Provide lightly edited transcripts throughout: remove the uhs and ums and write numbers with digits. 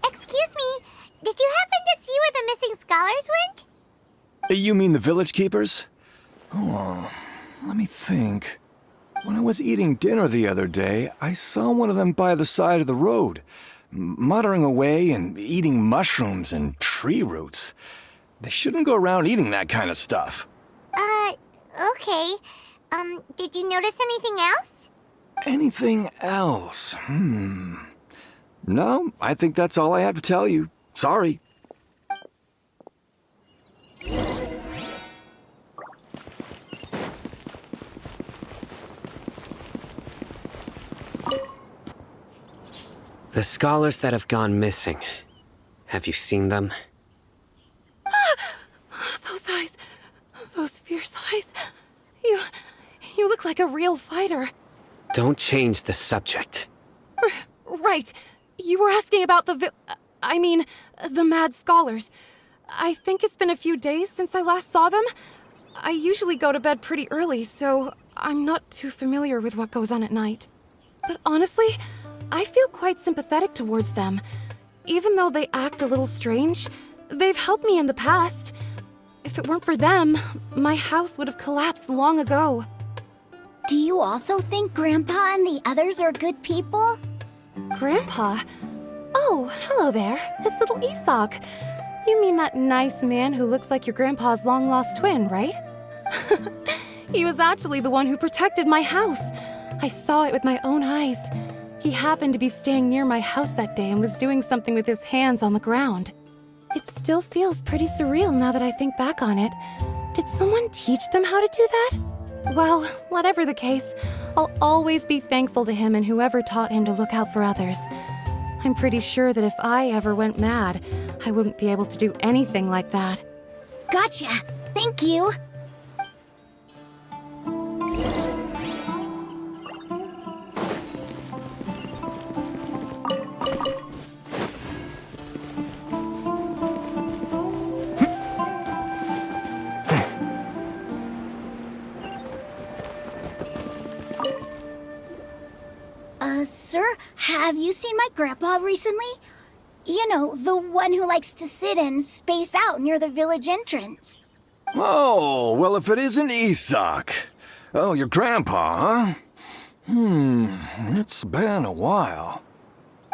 Excuse me, did you happen to see where the missing scholars went? You mean the village keepers? Oh, let me think. When I was eating dinner the other day, I saw one of them by the side of the road, muttering away and eating mushrooms and tree roots. They shouldn't go around eating that kind of stuff. Okay. Did you notice anything else? Anything else? No, I think that's all I have to tell you. Sorry. The scholars that have gone missing. Have you seen them? Those eyes. Those fierce eyes. You look like a real fighter. Don't change the subject. Right. You were asking about the mad scholars. I think it's been a few days since I last saw them. I usually go to bed pretty early, so I'm not too familiar with what goes on at night. But honestly, I feel quite sympathetic towards them. Even though they act a little strange, they've helped me in the past. If it weren't for them, my house would have collapsed long ago. Do you also think Grandpa and the others are good people? Grandpa? Oh, hello there. It's little Isak. You mean that nice man who looks like your grandpa's long-lost twin, right? He was actually the one who protected my house. I saw it with my own eyes. He happened to be staying near my house that day and was doing something with his hands on the ground. It still feels pretty surreal now that I think back on it. Did someone teach them how to do that? Well, whatever the case, I'll always be thankful to him and whoever taught him to look out for others. I'm pretty sure that if I ever went mad, I wouldn't be able to do anything like that. Gotcha. Thank you. Sir, have you seen my grandpa recently? You know, the one who likes to sit and space out near the village entrance. Oh, well, if it isn't Isak. Oh, your grandpa, huh? It's been a while.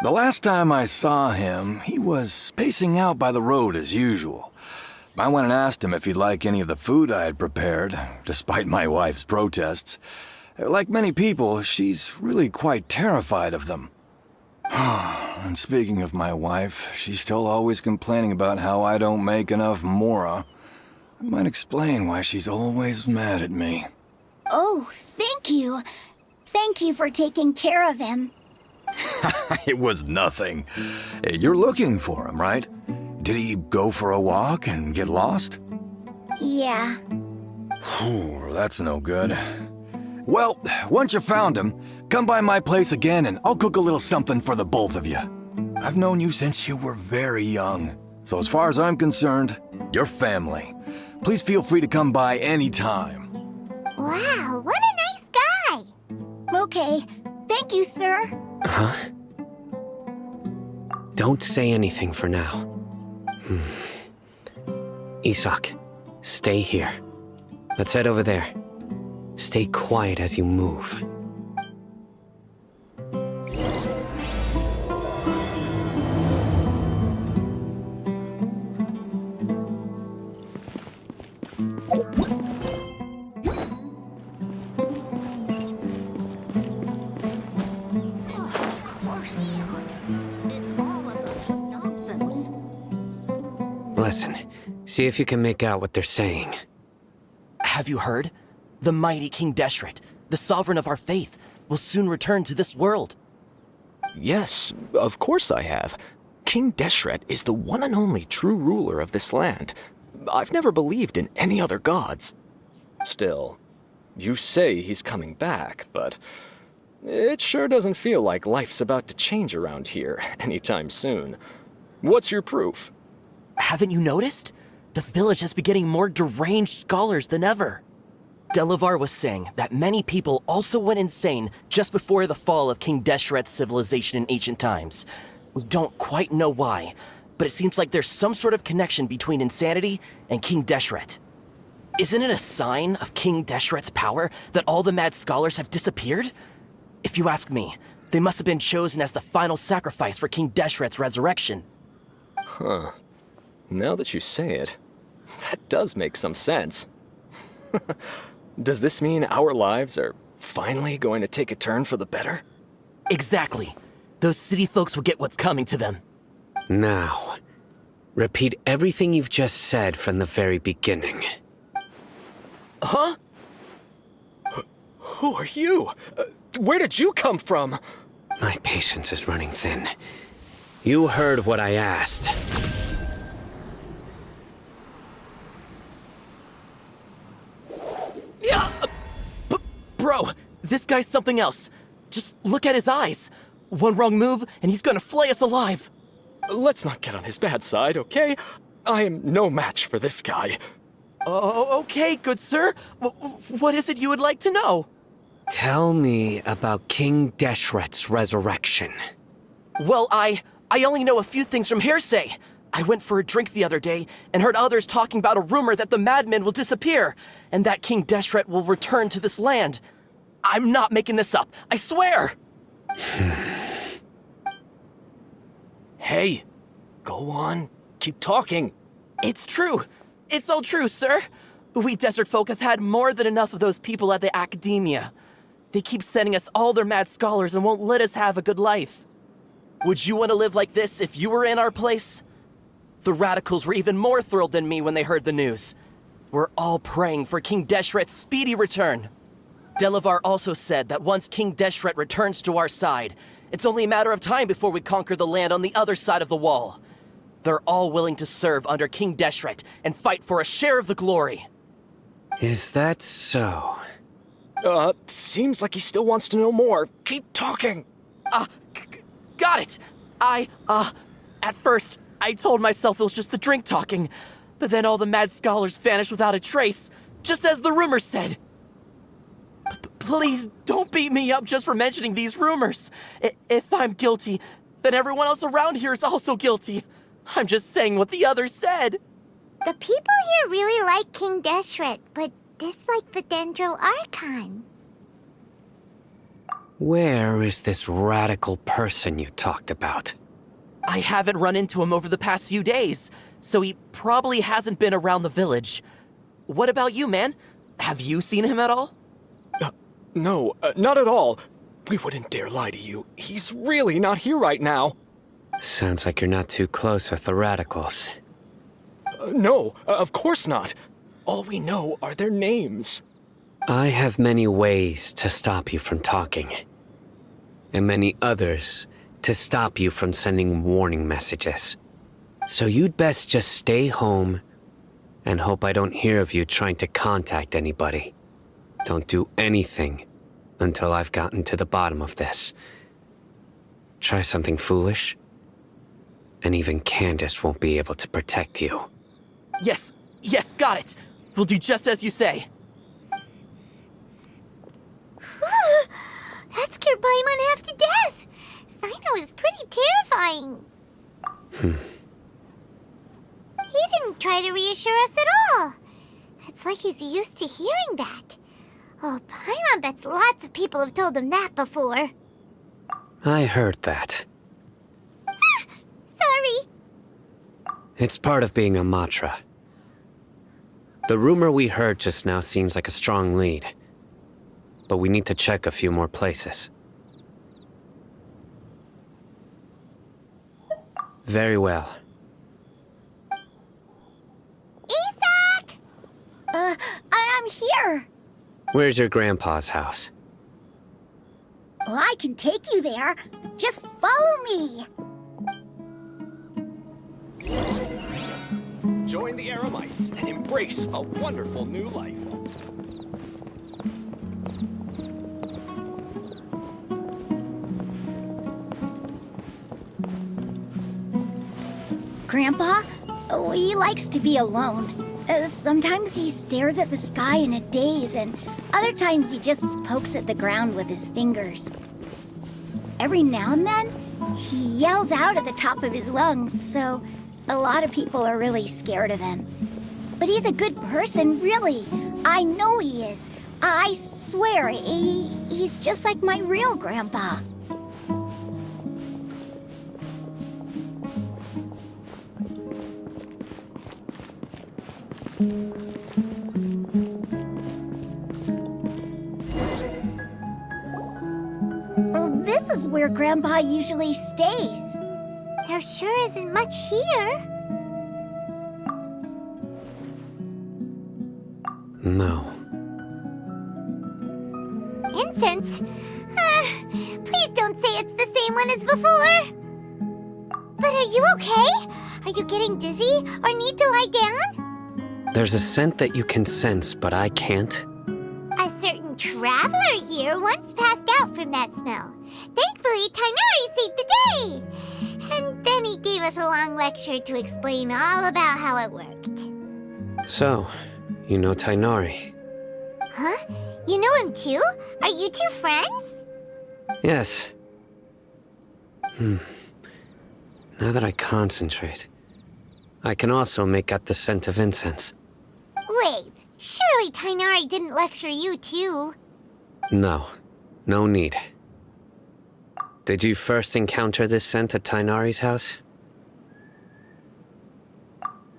The last time I saw him, he was spacing out by the road as usual. I went and asked him if he'd like any of the food I had prepared, despite my wife's protests. Like many people, she's really quite terrified of them. And speaking of my wife, she's still always complaining about how I don't make enough mora. That might explain why she's always mad at me. Oh, thank you. Thank you for taking care of him. It was nothing. You're looking for him, right? Did he go for a walk and get lost? Yeah. That's no good. Well, once you found him, come by my place again and I'll cook a little something for the both of you. I've known you since you were very young. So as far as I'm concerned, you're family. Please feel free to come by anytime. Wow, what a nice guy. Okay, thank you, sir. Huh? Don't say anything for now. Isak, stay here. Let's head over there. Stay quiet as you move. Of course not. It's all a bunch of nonsense. Listen, see if you can make out what they're saying. Have you heard? The mighty King Deshret, the sovereign of our faith, will soon return to this world. Yes, of course I have. King Deshret is the one and only true ruler of this land. I've never believed in any other gods. Still, you say he's coming back, but it sure doesn't feel like life's about to change around here anytime soon. What's your proof? Haven't you noticed? The village has been getting more deranged scholars than ever. Delavar was saying that many people also went insane just before the fall of King Deshret's civilization in ancient times. We don't quite know why, but it seems like there's some sort of connection between insanity and King Deshret. Isn't it a sign of King Deshret's power that all the mad scholars have disappeared? If you ask me, they must have been chosen as the final sacrifice for King Deshret's resurrection. Huh. Now that you say it, that does make some sense. Does this mean our lives are finally going to take a turn for the better? Exactly. Those city folks will get what's coming to them. Now, repeat everything you've just said from the very beginning. Huh? Who are you? Where did you come from? My patience is running thin. You heard what I asked. Yeah, bro, this guy's something else. Just look at his eyes. One wrong move, and he's gonna flay us alive. Let's not get on his bad side, okay? I am no match for this guy. Oh, okay, good sir. What is it you would like to know? Tell me about King Deshret's resurrection. Well, I only know a few things from hearsay. I went for a drink the other day and heard others talking about a rumor that the madmen will disappear and that King Deshret will return to this land. I'm not making this up, I swear! Hey, go on. Keep talking. It's true. It's all true, sir. We desert folk have had more than enough of those people at the academia. They keep sending us all their mad scholars and won't let us have a good life. Would you want to live like this if you were in our place? The radicals were even more thrilled than me when they heard the news. We're all praying for King Deshret's speedy return. Delavar also said that once King Deshret returns to our side, it's only a matter of time before we conquer the land on the other side of the wall. They're all willing to serve under King Deshret and fight for a share of the glory. Is that so? Seems like he still wants to know more. Keep talking. Got it. At first, I told myself it was just the drink talking, but then all the mad scholars vanished without a trace, just as the rumors said. Please don't beat me up just for mentioning these rumors. If I'm guilty, then everyone else around here is also guilty. I'm just saying what the others said. The people here really like King Deshret, but dislike the Dendro Archon. Where is this radical person you talked about? I haven't run into him over the past few days, so he probably hasn't been around the village. What about you, man? Have you seen him at all? No, not at all. We wouldn't dare lie to you. He's really not here right now. Sounds like you're not too close with the radicals. No, of course not. All we know are their names. I have many ways to stop you from talking, and many others to stop you from sending warning messages. So you'd best just stay home and hope I don't hear of you trying to contact anybody. Don't do anything until I've gotten to the bottom of this. Try something foolish, and even Candace won't be able to protect you. Yes, got it. We'll do just as you say. That scared Paimon half to death. Sino is pretty terrifying. He didn't try to reassure us at all. It's like he's used to hearing that. Oh, Paimon bets lots of people have told him that before. I heard that. Sorry. It's part of being a Matra. The rumor we heard just now seems like a strong lead, but we need to check a few more places. Very well. Isak! I'm here. Where's your grandpa's house? Well, I can take you there. Just follow me. Join the Eremites and embrace a wonderful new life. Grandpa, he likes to be alone. Sometimes he stares at the sky in a daze and Other times he just pokes at the ground with his fingers. Every now and then, he yells out at the top of his lungs, so a lot of people are really scared of him. But he's a good person, really. I know he is. I swear, he's just like my real grandpa. Well, this is where Grandpa usually stays. There sure isn't much here. No. Incense? Please don't say it's the same one as before. But are you okay? Are you getting dizzy or need to lie down? There's a scent that you can sense, but I can't. A certain traveler here once passed out from that smell. Thankfully, Tainari saved the day. And then he gave us a long lecture to explain all about how it worked. So, you know Tainari? Huh? You know him too? Are you two friends? Yes. Now that I concentrate, I can also make out the scent of incense. Wait, surely Tainari didn't lecture you too? No, no need. Did you first encounter this scent at Tainari's house?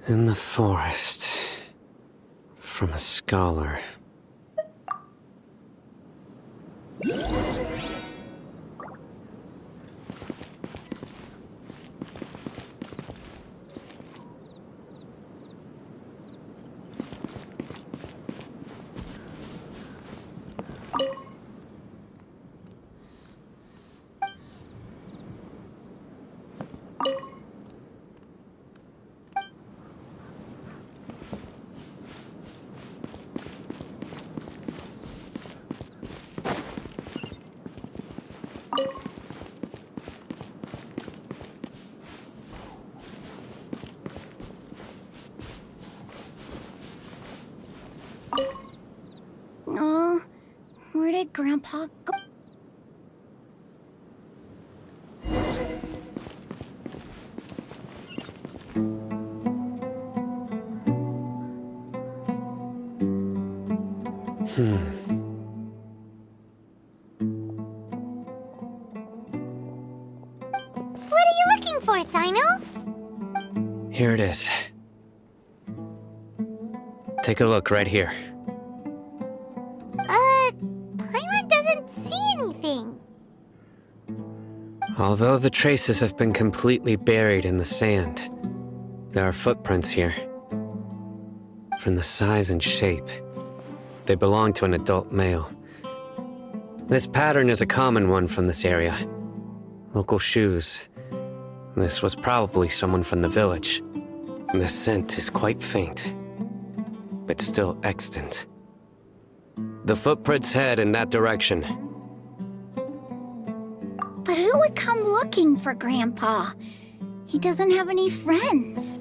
In the forest. From a scholar. Oh, where did Grandpa go? What are you looking for, Sino? Here it is. Take a look right here. Paimon doesn't see anything. Although the traces have been completely buried in the sand, there are footprints here. From the size and shape, they belong to an adult male. This pattern is a common one from this area. Local shoes. This was probably someone from the village. The scent is quite faint, but still extant. The footprints head in that direction. But who would come looking for Grandpa? He doesn't have any friends.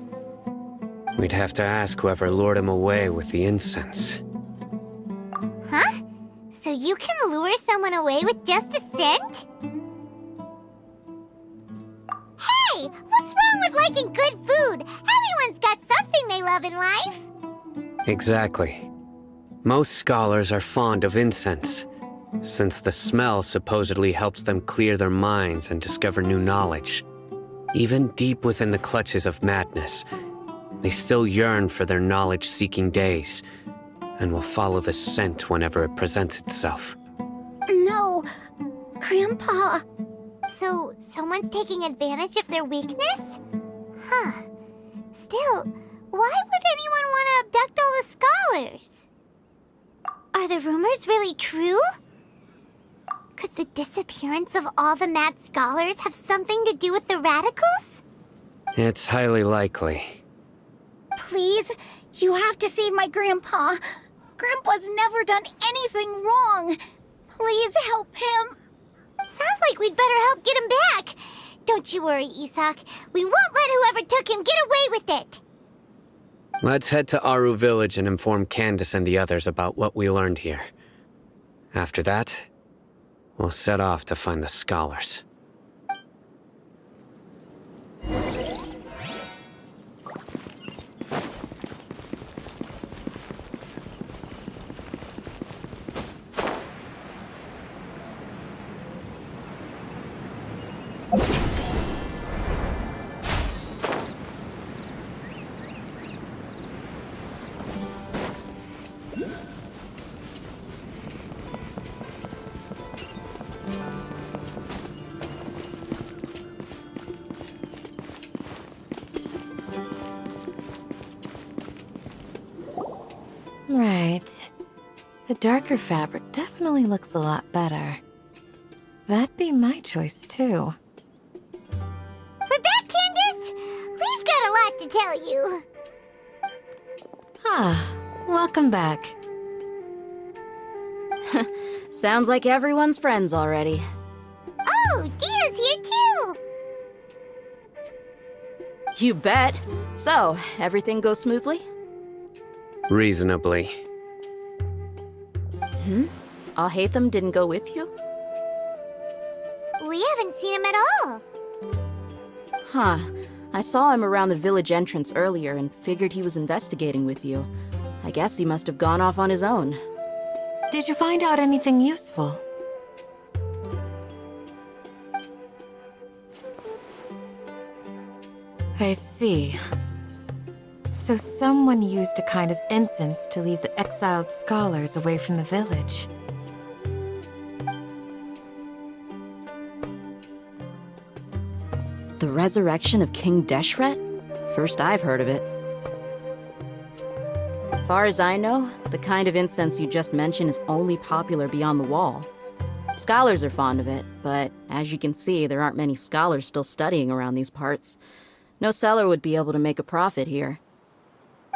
We'd have to ask whoever lured him away with the incense. Huh? So you can lure someone away with just a scent? Hey! What's wrong with liking good food? Everyone's got something they love in life. Exactly. Most scholars are fond of incense, since the smell supposedly helps them clear their minds and discover new knowledge. Even deep within the clutches of madness, they still yearn for their knowledge-seeking days, and will follow the scent whenever it presents itself. No, Grandpa. So, someone's taking advantage of their weakness? Huh. Still, why would anyone want to abduct all the scholars? Are the rumors really true? Could the disappearance of all the mad scholars have something to do with the radicals? It's highly likely. Please, you have to save my Grandpa. Grandpa's never done anything wrong. Please help him. Sounds like we'd better help get him back. Don't you worry, Isak. We won't let whoever took him get away with it. Let's head to Aru Village and inform Candace and the others about what we learned here. After that, we'll set off to find the scholars. Right. The darker fabric definitely looks a lot better. That'd be my choice, too. We're back, Candace! We've got a lot to tell you. Ah, welcome back. Sounds like everyone's friends already. Oh, Dia's here too! You bet. So, everything goes smoothly? Reasonably. Alhaitham didn't go with you? We haven't seen him at all. Huh. I saw him around the village entrance earlier and figured he was investigating with you. I guess he must have gone off on his own. Did you find out anything useful? I see. So someone used a kind of incense to lead the exiled scholars away from the village. The resurrection of King Deshret? First I've heard of it. Far as I know, the kind of incense you just mentioned is only popular beyond the wall. Scholars are fond of it, but as you can see, there aren't many scholars still studying around these parts. No seller would be able to make a profit here.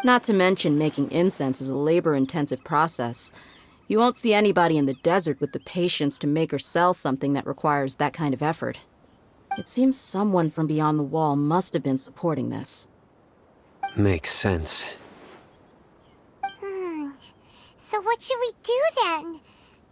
Not to mention making incense is a labor-intensive process. You won't see anybody in the desert with the patience to make or sell something that requires that kind of effort. It seems someone from beyond the wall must have been supporting this. Makes sense. So what should we do then?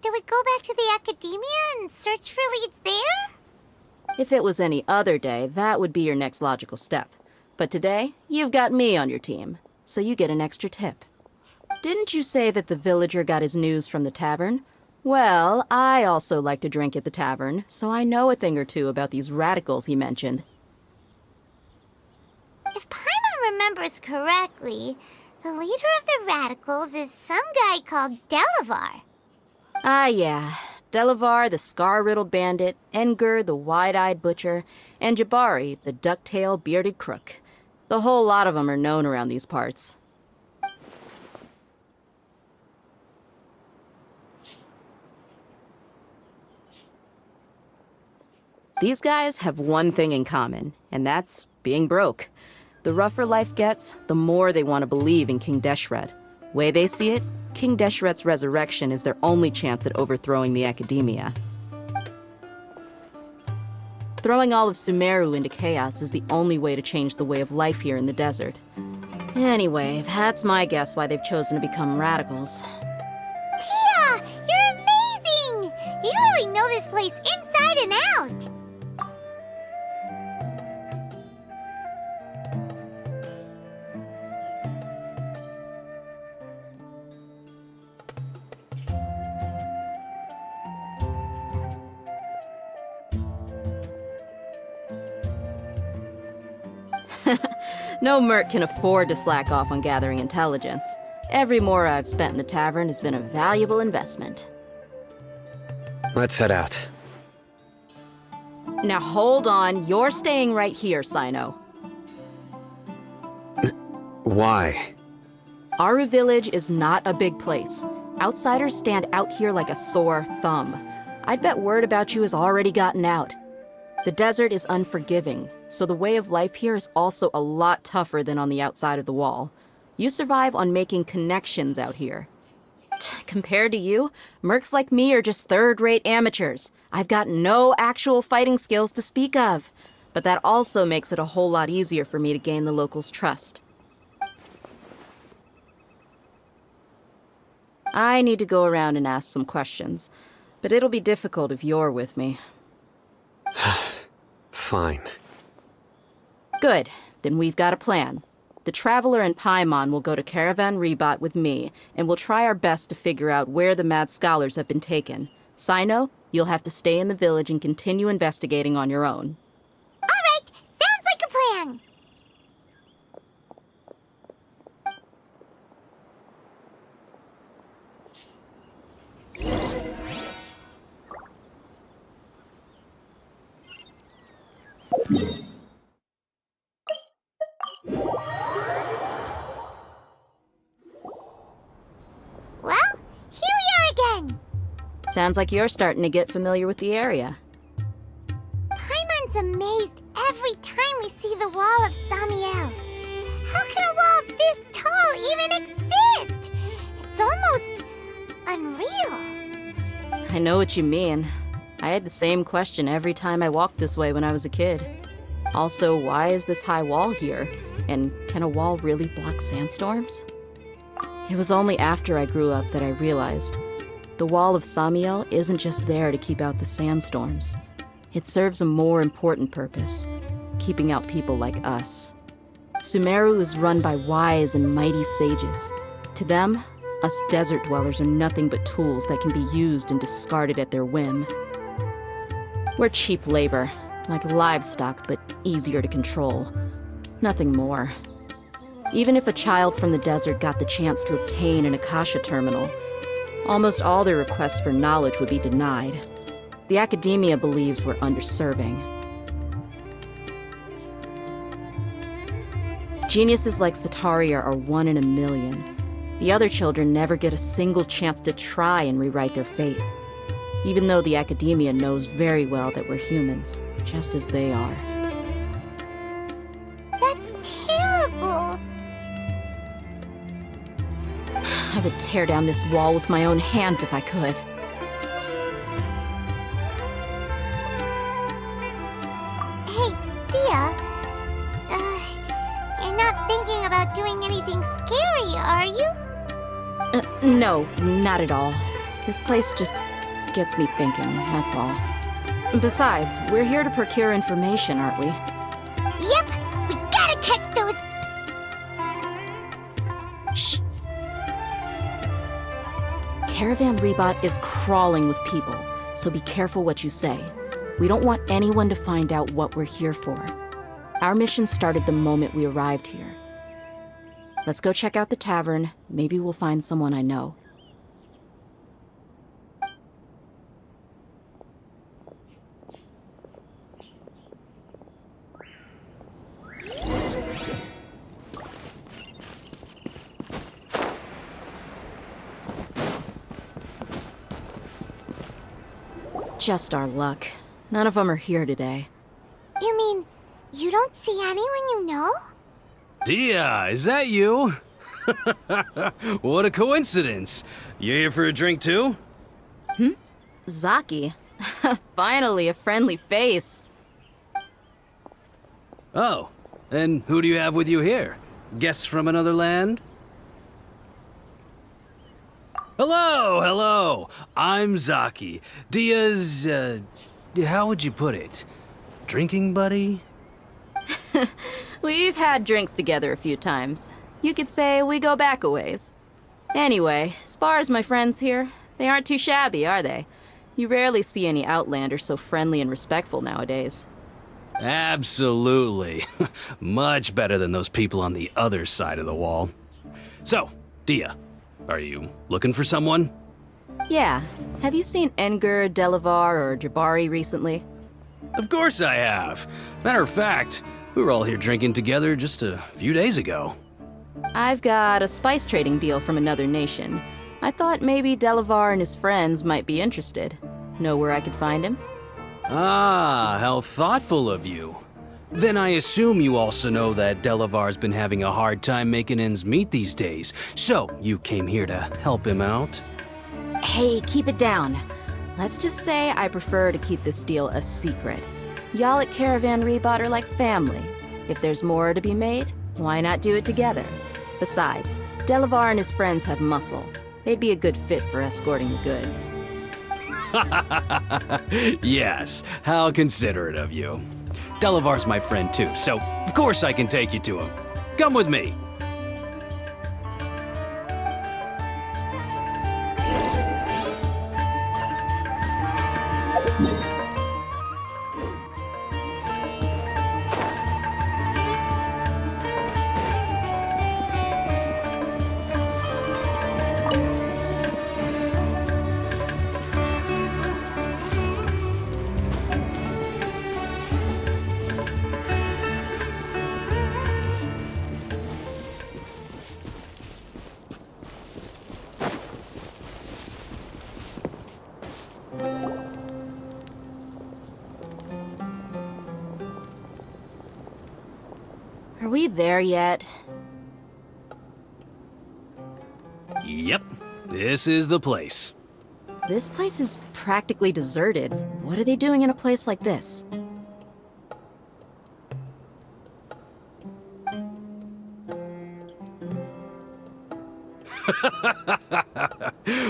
Do we go back to the academia and search for leads there? If it was any other day, that would be your next logical step. But today, you've got me on your team, so you get an extra tip. Didn't you say that the villager got his news from the tavern? Well, I also like to drink at the tavern, so I know a thing or two about these radicals he mentioned. If Paimon remembers correctly, the leader of the radicals is some guy called Delavar. Ah, yeah. Delavar, the scar-riddled bandit, Engur, the wide-eyed butcher, and Jabari, the duck-tailed bearded crook. The whole lot of them are known around these parts. These guys have one thing in common, and that's being broke. The rougher life gets, the more they want to believe in King Deshret. Way they see it, King Deshret's resurrection is their only chance at overthrowing the academia. Throwing all of Sumeru into chaos is the only way to change the way of life here in the desert. Anyway, that's my guess why they've chosen to become radicals. Tia! You're amazing! You really know this place inside and out! No merc can afford to slack off on gathering intelligence. Every mora I've spent in the tavern has been a valuable investment. Let's head out. Now hold on, you're staying right here, Sino. Why? Aru Village is not a big place. Outsiders stand out here like a sore thumb. I'd bet word about you has already gotten out. The desert is unforgiving, so the way of life here is also a lot tougher than on the outside of the wall. You survive on making connections out here. Compared to you, mercs like me are just third-rate amateurs. I've got no actual fighting skills to speak of. But that also makes it a whole lot easier for me to gain the locals' trust. I need to go around and ask some questions, but it'll be difficult if you're with me. Fine. Good. Then we've got a plan. The Traveler and Paimon will go to Caravan Rebot with me, and we'll try our best to figure out where the Mad Scholars have been taken. Sino, you'll have to stay in the village and continue investigating on your own. All right, sounds like a plan. Well, here we are again. Sounds like you're starting to get familiar with the area. Paimon's amazed every time we see the wall of Samiel. How can a wall this tall even exist? It's almost unreal. I know what you mean. I had the same question every time I walked this way when I was a kid. Also, why is this high wall here? And can a wall really block sandstorms? It was only after I grew up that I realized the wall of Samiel isn't just there to keep out the sandstorms. It serves a more important purpose, keeping out people like us. Sumeru is run by wise and mighty sages. To them, us desert dwellers are nothing but tools that can be used and discarded at their whim. We're cheap labor, like livestock, but easier to control. Nothing more. Even if a child from the desert got the chance to obtain an Akasha terminal, almost all their requests for knowledge would be denied. The academia believes we're underserving. Geniuses like Sataria are 1 in a million. The other children never get a single chance to try and rewrite their fate, even though the academia knows very well that we're humans, just as they are. That's terrible. I would tear down this wall with my own hands if I could. Hey, Dia. You're not thinking about doing anything scary, are you? No, not at all. This place just gets me thinking, that's all. Besides, we're here to procure information, aren't we? Yep, we gotta catch those. Shh. Caravan Rebot is crawling with people, so be careful what you say. We don't want anyone to find out what we're here for. Our mission started the moment we arrived here. Let's go check out the tavern. Maybe we'll find someone I know. Just our luck. None of them are here today. You mean you don't see anyone you know? Dia, is that you? What a coincidence. You here for a drink too? Zaki. Finally, a friendly face. Oh, and who do you have with you here? Guests from another land? Hello, hello. I'm Zaki. Dia's, how would you put it? Drinking buddy? We've had drinks together a few times. You could say we go back a ways. Anyway, as far as my friends here, they aren't too shabby, are they? You rarely see any Outlanders so friendly and respectful nowadays. Absolutely. Much better than those people on the other side of the wall. So, Dia, are you looking for someone? Yeah. Have you seen Enger, Delavar, or Jabari recently? Of course I have. Matter of fact, we were all here drinking together just a few days ago. I've got a spice trading deal from another nation. I thought maybe Delavar and his friends might be interested. Know where I could find him? Ah, how thoughtful of you. Then I assume you also know that Delavar's been having a hard time making ends meet these days, so you came here to help him out? Hey, keep it down. Let's just say I prefer to keep this deal a secret. Y'all at Caravan Rebot are like family. If there's more to be made, why not do it together? Besides, Delavar and his friends have muscle. They'd be a good fit for escorting the goods. Yes, how considerate of you. Delavar's my friend too, so of course I can take you to him. Come with me. Are we there yet? Yep, this is the place. This place is practically deserted. What are they doing in a place like this?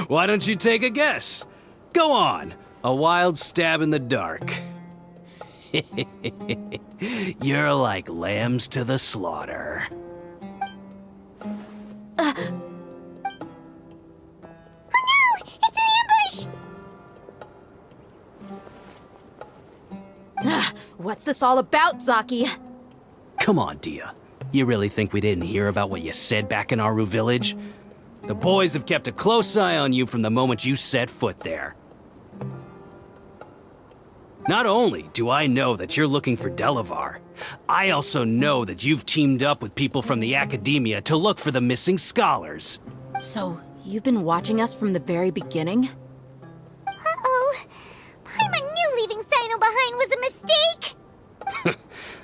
Why don't you take a guess? Go on, a wild stab in the dark. You're like lambs to the slaughter. What's this all about, Zaki? Come on, Dia. You really think we didn't hear about what you said back in Aru village? The boys have kept a close eye on you from the moment you set foot there. Not only do I know that you're looking for Delavar, I also know that you've teamed up with people from the Academia to look for the missing scholars. So, you've been watching us from the very beginning? Uh-oh. Paimon knew leaving Sino behind was a mistake!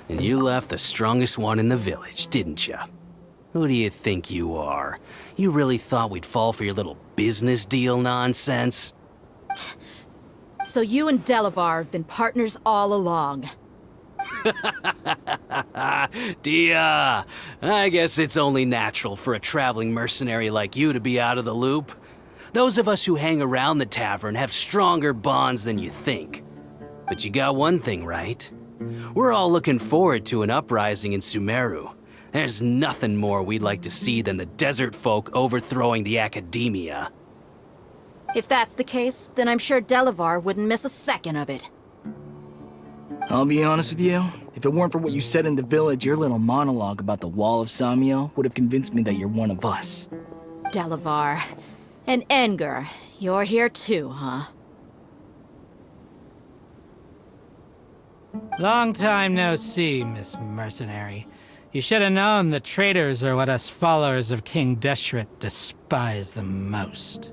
And you left the strongest one in the village, didn't you? Who do you think you are? You really thought we'd fall for your little business deal nonsense? So you and Delavar have been partners all along. Dia, I guess it's only natural for a traveling mercenary like you to be out of the loop. Those of us who hang around the tavern have stronger bonds than you think. But you got one thing right. We're all looking forward to an uprising in Sumeru. There's nothing more we'd like to see than the desert folk overthrowing the Academia. If that's the case, then I'm sure Delavar wouldn't miss a second of it. I'll be honest with you, if it weren't for what you said in the village, your little monologue about the Wall of Samiel would have convinced me that you're one of us. Delavar. And Enger, you're here too, huh? Long time no see, Miss Mercenary. You should have known the traitors are what us followers of King Deshret despise the most.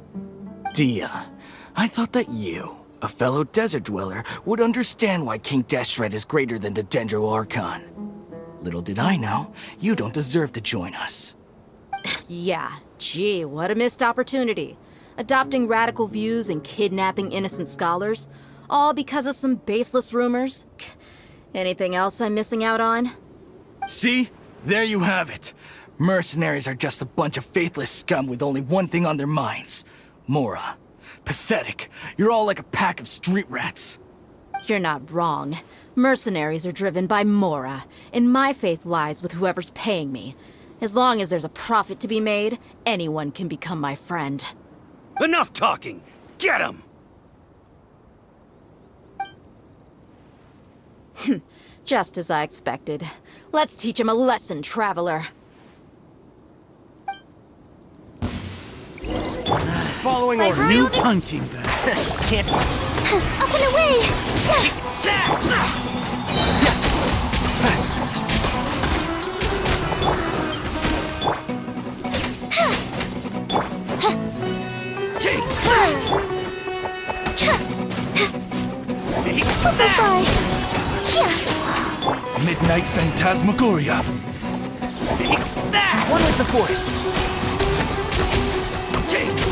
Dia, I thought that you, a fellow desert dweller, would understand why King Deshret is greater than the Dendro Archon. Little did I know, you don't deserve to join us. Yeah, gee, what a missed opportunity. Adopting radical views and kidnapping innocent scholars, all because of some baseless rumors. Anything else I'm missing out on? See? There you have it. Mercenaries are just a bunch of faithless scum with only one thing on their minds. Mora. Pathetic. You're all like a pack of street rats. You're not wrong. Mercenaries are driven by Mora, and my faith lies with whoever's paying me. As long as there's a profit to be made, anyone can become my friend. Enough talking! Get him! Just as I expected. Let's teach him a lesson, traveler. Following My order. real punching bag. Can't Up and away! Midnight Phantasmagoria. One with the force.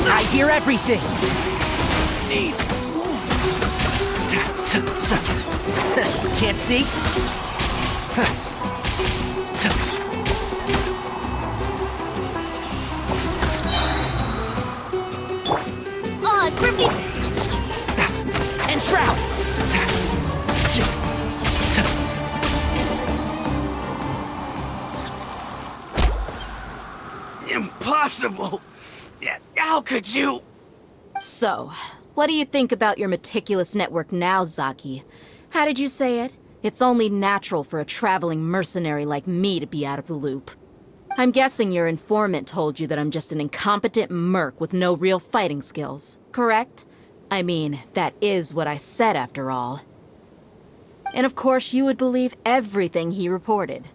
I hear everything. Can't see? impossible! How could you? So, what do you think about your meticulous network now, Zaki? How did you say it? It's only natural for a traveling mercenary like me to be out of the loop. I'm guessing your informant told you that I'm just an incompetent merc with no real fighting skills, correct? I mean, that is what I said after all. And of course you would believe everything he reported.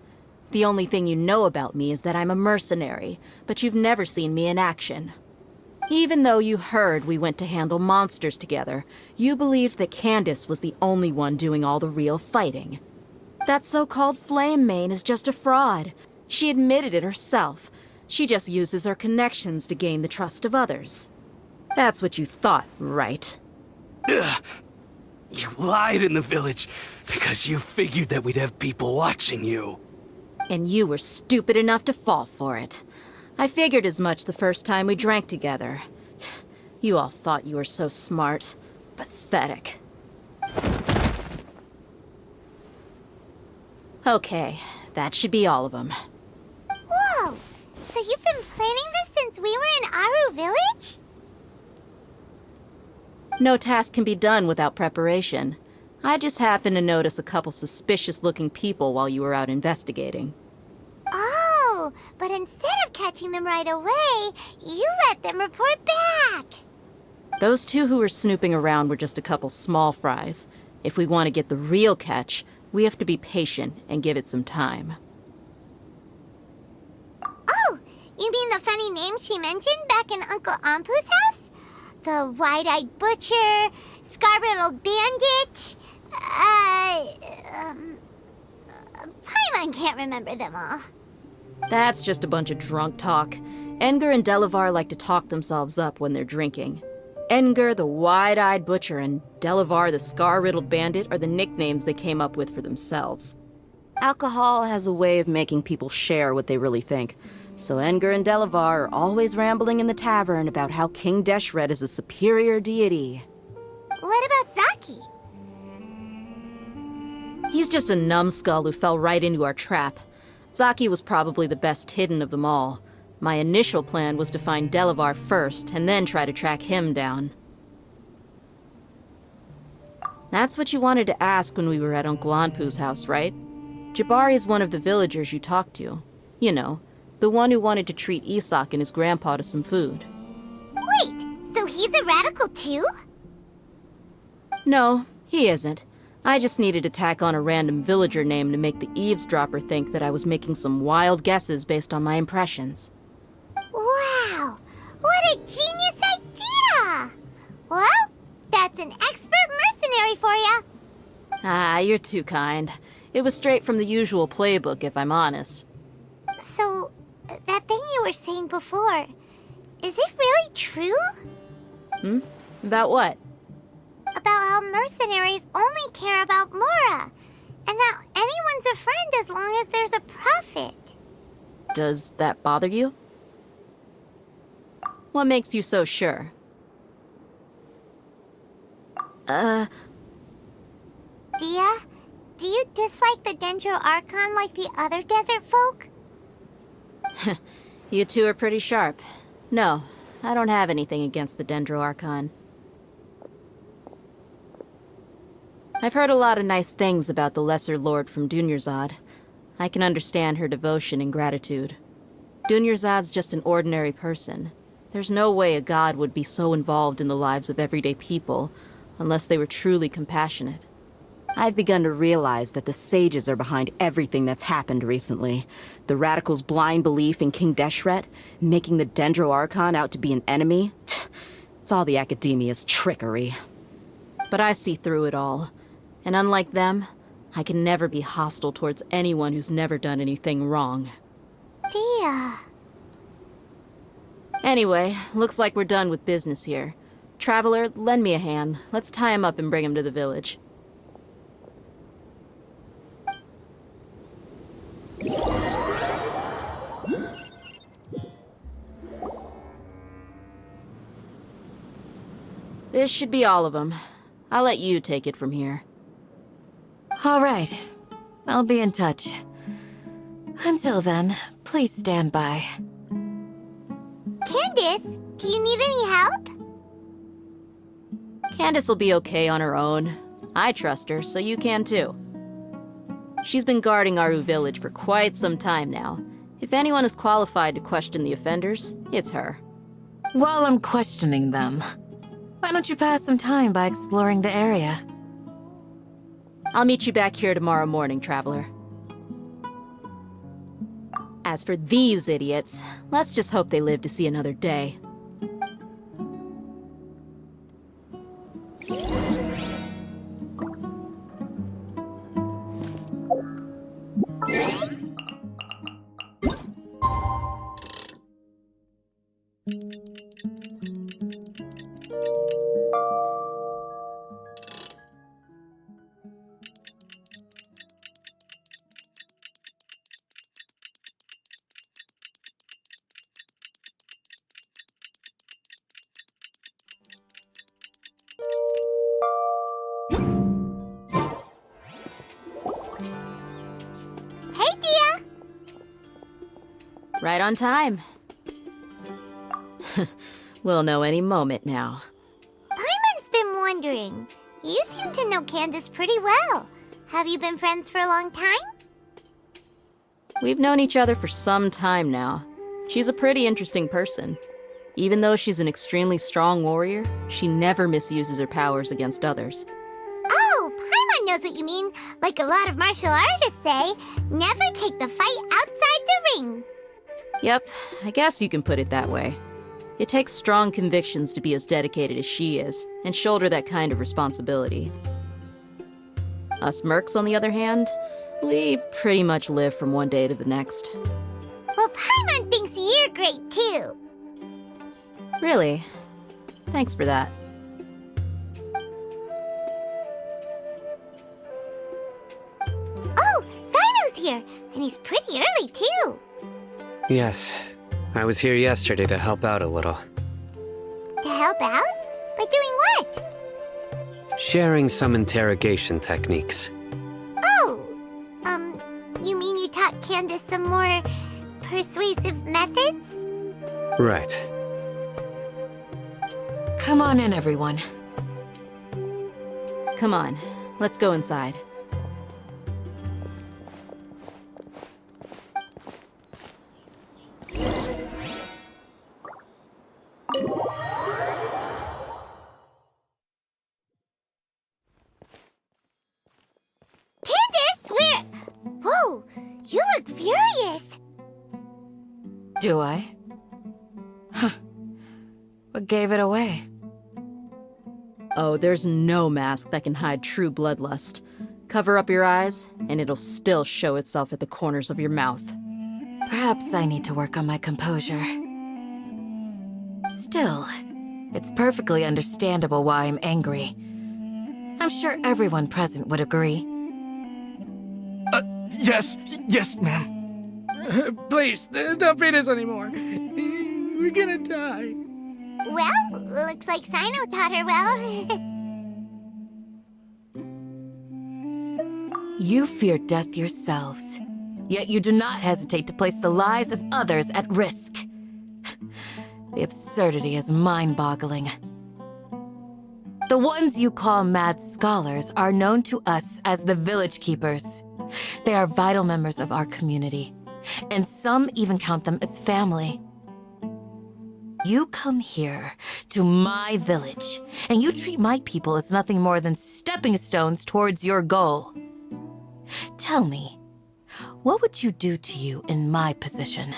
The only thing you know about me is that I'm a mercenary, but you've never seen me in action. Even though you heard we went to handle monsters together, you believed that Candace was the only one doing all the real fighting. That so-called Flame Mane is just a fraud. She admitted it herself. She just uses her connections to gain the trust of others. That's what you thought, right? Ugh. You lied in the village because you figured that we'd have people watching you. And you were stupid enough to fall for it. I figured as much the first time we drank together. You all thought you were so smart. Pathetic. Okay, that should be all of them. Whoa! So you've been planning this since we were in Aru Village? No task can be done without preparation. I just happened to notice a couple suspicious-looking people while you were out investigating. Oh, but instead of catching them right away, you let them report back. Those two who were snooping around were just a couple small fries. If we want to get the real catch, we have to be patient and give it some time. Oh, you mean the funny name she mentioned back in Uncle Ampu's house? The wide-eyed butcher, scar-riddled bandit, Paimon can't remember them all. That's just a bunch of drunk talk. Edgar and Delavar like to talk themselves up when they're drinking. Edgar, the wide-eyed butcher, and Delavar, the scar-riddled bandit, are the nicknames they came up with for themselves. Alcohol has a way of making people share what they really think. So Edgar and Delavar are always rambling in the tavern about how King Deshret is a superior deity. What about Zaki? He's just a numbskull who fell right into our trap. Zaki was probably the best hidden of them all. My initial plan was to find Delavar first, and then try to track him down. That's what you wanted to ask when we were at Uncle Anpu's house, right? Jabari is one of the villagers you talked to. You know, the one who wanted to treat Isak and his grandpa to some food. Wait, so he's a radical too? No, he isn't. I just needed to tack on a random villager name to make the eavesdropper think that I was making some wild guesses based on my impressions. Wow, what a genius idea! Well, that's an expert mercenary for you. Ah, you're too kind. It was straight from the usual playbook, if I'm honest. So, that thing you were saying before, is it really true? About what? About how mercenaries only care about Mora, and that anyone's a friend as long as there's a profit. Does that bother you? What makes you so sure? Dia, do you dislike the Dendro Archon like the other desert folk? You two are pretty sharp. No, I don't have anything against the Dendro Archon. I've heard a lot of nice things about the Lesser Lord from Dunyarzad. I can understand her devotion and gratitude. Dunyarzad's just an ordinary person. There's no way a god would be so involved in the lives of everyday people, unless they were truly compassionate. I've begun to realize that the sages are behind everything that's happened recently. The radicals' blind belief in King Deshret, making the Dendro Archon out to be an enemy. It's all the academia's trickery. But I see through it all. And unlike them, I can never be hostile towards anyone who's never done anything wrong. Dia. Anyway, looks like we're done with business here. Traveler, lend me a hand. Let's tie him up and bring him to the village. This should be all of them. I'll let you take it from here. All right. I'll be in touch. Until then, please stand by. Candace, do you need any help? Candace will be okay on her own. I trust her, so you can too. She's been guarding Aru Village for quite some time now. If anyone is qualified to question the offenders, it's her. While I'm questioning them, why don't you pass some time by exploring the area? I'll meet you back here tomorrow morning, Traveler. As for these idiots, let's just hope they live to see another day. Hey, Dia! Right on time. We'll know any moment now. Paimon's been wondering. You seem to know Candace pretty well. Have you been friends for a long time? We've known each other for some time now. She's a pretty interesting person. Even though she's an extremely strong warrior, she never misuses her powers against others. Oh, Paimon knows what you mean. Like a lot of martial artists say, never take the fight outside the ring. Yep, I guess you can put it that way. It takes strong convictions to be as dedicated as she is, and shoulder that kind of responsibility. Us mercs, on the other hand, we pretty much live from one day to the next. Well, Paimon thinks you're great too. Really? Thanks for that. Oh, Sino's here, and he's pretty early too. Yes, I was here yesterday to help out a little. To help out? By doing what? Sharing some interrogation techniques. Oh, you mean you taught Candace some more persuasive methods? Right. Come on in, everyone. Come on, let's go inside. Candace, where? Whoa, you look furious. Do I? Huh. What gave it away? Oh, there's no mask that can hide true bloodlust. Cover up your eyes, and it'll still show itself at the corners of your mouth. Perhaps I need to work on my composure. Still, it's perfectly understandable why I'm angry. I'm sure everyone present would agree. Yes, ma'am. Please, don't beat us anymore. We're gonna die. Well, looks like Sino taught her well. You fear death yourselves, yet you do not hesitate to place the lives of others at risk. The absurdity is mind-boggling. The ones you call mad scholars are known to us as the Village Keepers. They are vital members of our community, and some even count them as family. You come here to my village, and you treat my people as nothing more than stepping stones towards your goal. Tell me, what would you do to you in my position?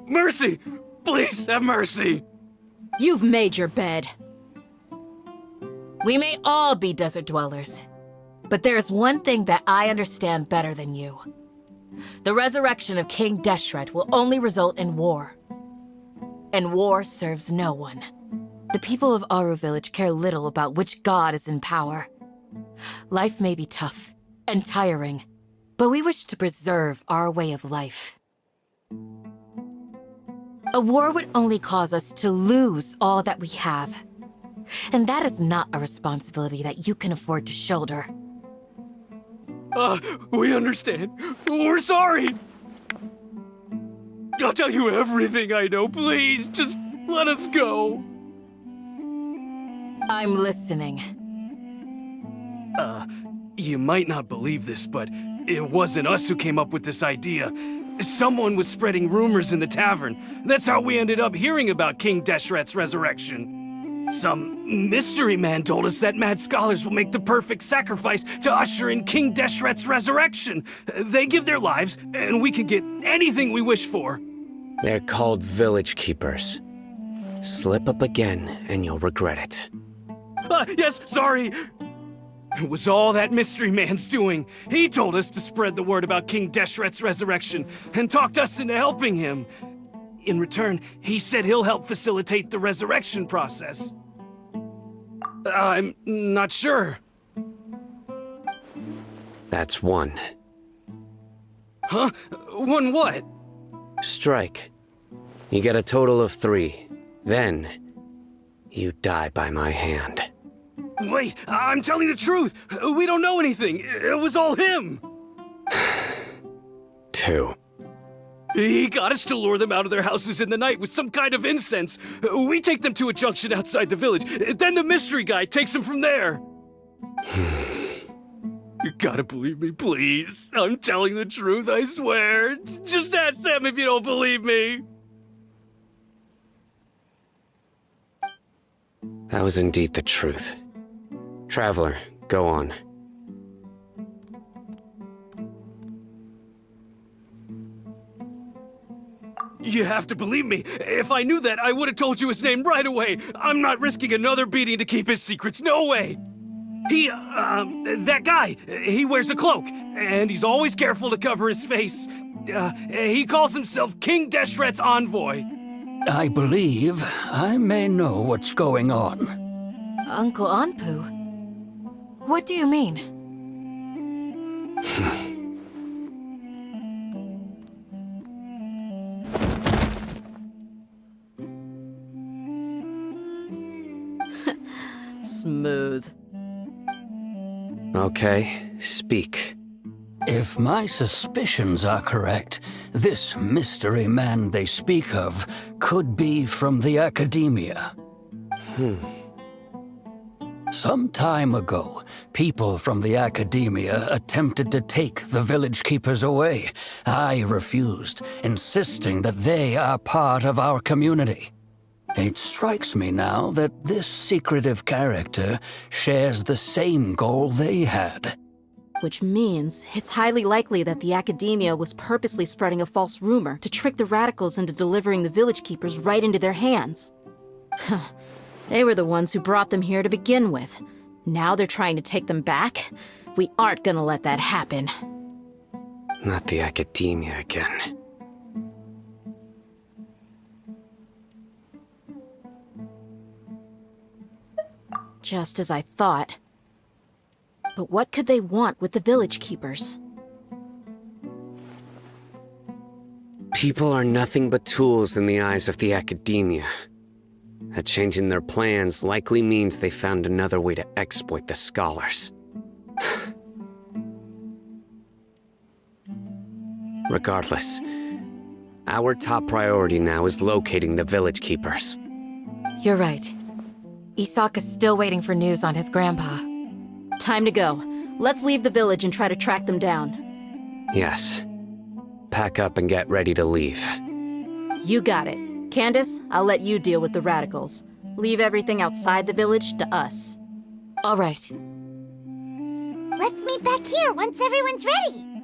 Mercy! Please have mercy! You've made your bed. We may all be desert dwellers, but there's one thing that I understand better than you. The resurrection of King Deshret will only result in war. And war serves no one. The people of Aru Village care little about which god is in power. Life may be tough and tiring, but we wish to preserve our way of life. A war would only cause us to lose all that we have. And that is not a responsibility that you can afford to shoulder. We understand. We're sorry! I'll tell you everything I know. Please, just let us go. I'm listening. You might not believe this, but it wasn't us who came up with this idea. Someone was spreading rumors in the tavern. That's how we ended up hearing about King Deshret's resurrection. Some mystery man told us that mad scholars will make the perfect sacrifice to usher in King Deshret's resurrection. They give their lives, and we can get anything we wish for. They're called village keepers. Slip up again, and you'll regret it. Yes, sorry. It was all that mystery man's doing. He told us to spread the word about King Deshret's resurrection and talked us into helping him. In return, he said he'll help facilitate the resurrection process. I'm not sure. That's one. Huh? One what? Strike. You get a total of 3. Then, you die by my hand. Wait, I'm telling the truth. We don't know anything. It was all him. 2. He got us to lure them out of their houses in the night with some kind of incense. We take them to a junction outside the village. Then the mystery guy takes them from there. You gotta believe me, please. I'm telling the truth, I swear. Just ask them if you don't believe me. That was indeed the truth. Traveler, go on. You have to believe me. If I knew that, I would have told you his name right away. I'm not risking another beating to keep his secrets. No way. That guy, he wears a cloak, and he's always careful to cover his face. He calls himself King Deshret's envoy. I believe I may know what's going on. Uncle Anpu? What do you mean? Smooth. Okay, speak. If my suspicions are correct, this mystery man they speak of could be from the academia. Some time ago, people from the academia attempted to take the village keepers away. I refused, insisting that they are part of our community. It strikes me now that this secretive character shares the same goal they had. Which means it's highly likely that the academia was purposely spreading a false rumor to trick the radicals into delivering the village keepers right into their hands. They were the ones who brought them here to begin with. Now they're trying to take them back? We aren't gonna let that happen. Not the academia again. Just as I thought. But what could they want with the village keepers? People are nothing but tools in the eyes of the academia. A change in their plans likely means they found another way to exploit the scholars. Regardless, our top priority now is locating the village keepers. You're right. Isak is still waiting for news on his grandpa. Time to go. Let's leave the village and try to track them down. Yes. Pack up and get ready to leave. You got it. Candace, I'll let you deal with the radicals. Leave everything outside the village to us. All right. Let's meet back here once everyone's ready.